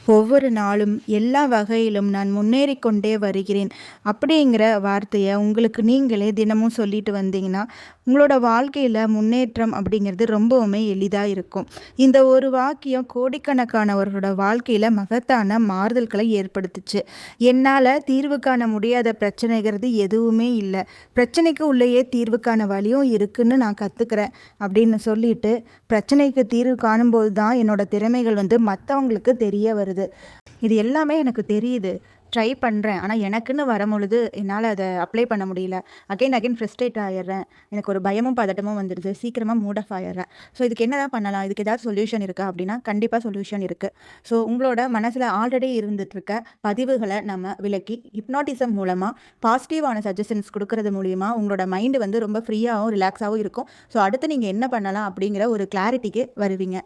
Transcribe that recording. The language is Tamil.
ஒவ்வொரு நாளும் எல்லா வகையிலும் நான் முன்னேறிக் கொண்டே வருகிறேன். அப்படிங்கிற வார்த்தைய உங்களுக்கு நீங்களே தினமும் சொல்லிட்டு வந்தீங்கன்னா, உங்களோட வாழ்க்கையில முன்னேற்றம் அப்படிங்கிறது ரொம்பவுமே எளிதா இருக்கும். இந்த ஒரு வாக்கியம் கோடிக்கணக்கானவர்களோட வாழ்க்கையில மகத்தான மாறுதல்களை ஏற்படுத்துச்சு. என்னால தீர்வு காண முடியாத பிரச்சனைங்கிறது எதுவுமே இல்ல. பிரச்சனைக்கு உள்ளேயே தீர்வு காண வழியும் இருக்குன்னு நான் கத்துக்கிறேன் அப்படின்னு சொல்லிட்டு, பிரச்சனைக்கு தீர்வு காணும்போது தான் என்னோட திறமைகள் மத்தவங்களுக்கு தெரிய வருது. இது எல்லாமே எனக்கு தெரியுது. ட்ரை பண்றேன். ஆனா, எனக்குன்னு வரும்பொழுது என்னால அத அப்ளை பண்ண முடியல. அகைன் அகைன் ஃப்ரஸ்ட்ரேட் ஆயிர்றேன். எனக்கு ஒரு பயமும், பதட்டமும் வந்துருது. சீக்கிரமா மூட் ஆஃப் ஆயிர்றேன். ஸோ இதுக்கு என்னதான் பண்ணலாம்? இதுக்கு ஏதாவது சொல்யூஷன் இருக்கா? அப்படின்னா, கண்டிப்பா சொல்யூஷன் இருக்கு. ஸோ உங்களோட மனசுல ஆல்ரெடி இருந்துட்டுருக்க பதிவுகள நம்ம விலக்கி, ஹிப்னாட்டிசம் மூலமா பாசிட்டிவான சஜஷன்ஸ் குடுக்கறது மூலியமா உங்களோட மைண்ட் ரொம்ப ஃப்ரீயாவும், ரிலாக்ஸாவும் இருக்கும். ஸோ அடுத்து நீங்க என்ன பண்ணலாம்? அப்படிங்கிற ஒரு கிளாரிட்டிக்கு வருவீங்க.